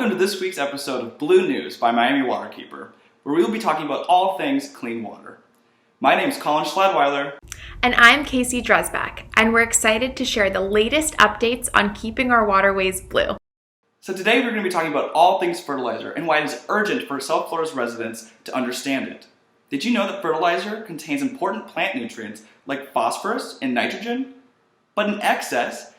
Welcome to this week's episode of Blue News by Miami Waterkeeper, where we will be talking about all things clean water. My name is Colin Schladweiler. And I'm Casey Dresbach, and we're excited to share the latest updates on keeping our waterways blue. So today we're going to be talking about all things fertilizer and why it is urgent for South Florida's residents to understand it. Did you know that fertilizer contains important plant nutrients like phosphorus and nitrogen? But in excess,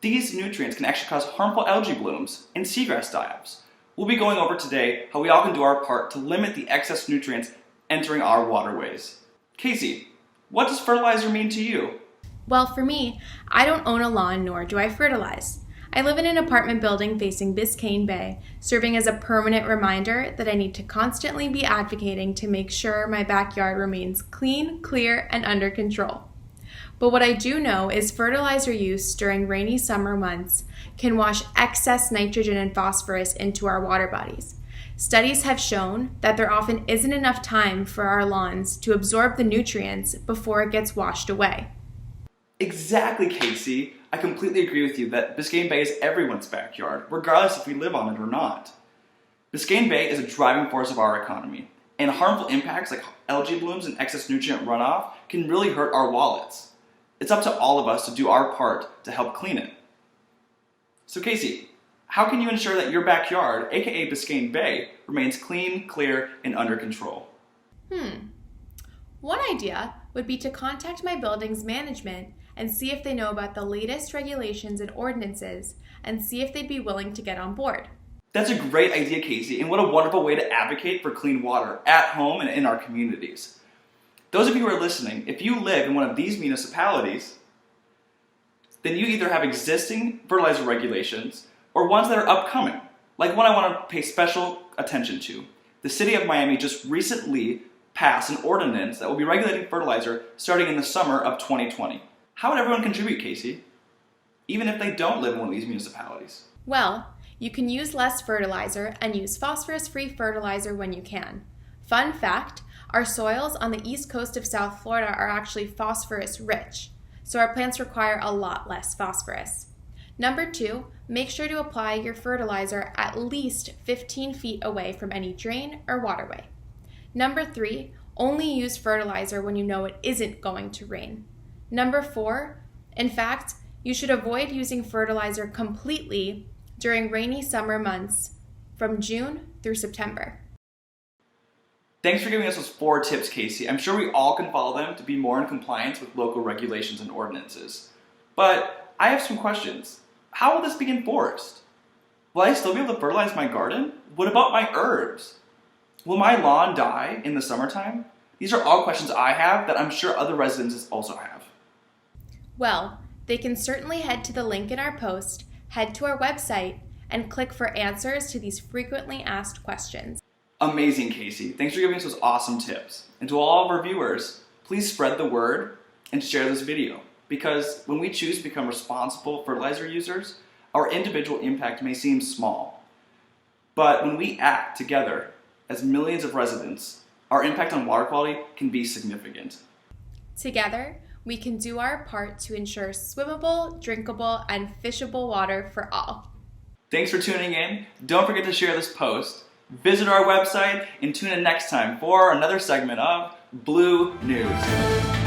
these nutrients can actually cause harmful algae blooms and seagrass die-offs. We'll be going over today how we all can do our part to limit the excess nutrients entering our waterways. Casey, what does fertilizer mean to you? Well, for me, I don't own a lawn nor do I fertilize. I live in an apartment building facing Biscayne Bay, serving as a permanent reminder that I need to constantly be advocating to make sure my backyard remains clean, clear, and under control. But what I do know is fertilizer use during rainy summer months can wash excess nitrogen and phosphorus into our water bodies. Studies have shown that there often isn't enough time for our lawns to absorb the nutrients before it gets washed away. Exactly, Casey. I completely agree with you that Biscayne Bay is everyone's backyard, regardless if we live on it or not. Biscayne Bay is a driving force of our economy, and harmful impacts like algae blooms and excess nutrient runoff can really hurt our wallets. It's up to all of us to do our part to help clean it. So Casey, how can you ensure that your backyard, aka Biscayne Bay, remains clean, clear, and under control? One idea would be to contact my building's management and see if they know about the latest regulations and ordinances and see if they'd be willing to get on board. That's a great idea, Casey, and what a wonderful way to advocate for clean water at home and in our communities. Those of you who are listening, if you live in one of these municipalities, then you either have existing fertilizer regulations or ones that are upcoming, like one I want to pay special attention to. The City of Miami just recently passed an ordinance that will be regulating fertilizer starting in the summer of 2020. How would everyone contribute, Casey, even if they don't live in one of these municipalities? Well, you can use less fertilizer and use phosphorus-free fertilizer when you can. Fun fact, our soils on the east coast of South Florida are actually phosphorus-rich, so our plants require a lot less phosphorus. Number 2, make sure to apply your fertilizer at least 15 feet away from any drain or waterway. Number 3, only use fertilizer when you know it isn't going to rain. Number 4, in fact, you should avoid using fertilizer completely during rainy summer months from June through September. Thanks for giving us those 4 tips, Casey. I'm sure we all can follow them to be more in compliance with local regulations and ordinances. But I have some questions. How will this be enforced? Will I still be able to fertilize my garden? What about my herbs? Will my lawn die in the summertime? These are all questions I have that I'm sure other residents also have. Well, they can certainly head to the link in our post, head to our website, and click for answers to these frequently asked questions. Amazing, Casey. Thanks for giving us those awesome tips. And to all of our viewers, please spread the word and share this video, because when we choose to become responsible fertilizer users, our individual impact may seem small. But when we act together as millions of residents, our impact on water quality can be significant. Together, we can do our part to ensure swimmable, drinkable, and fishable water for all. Thanks for tuning in. Don't forget to share this post. Visit our website and tune in next time for another segment of Blue News.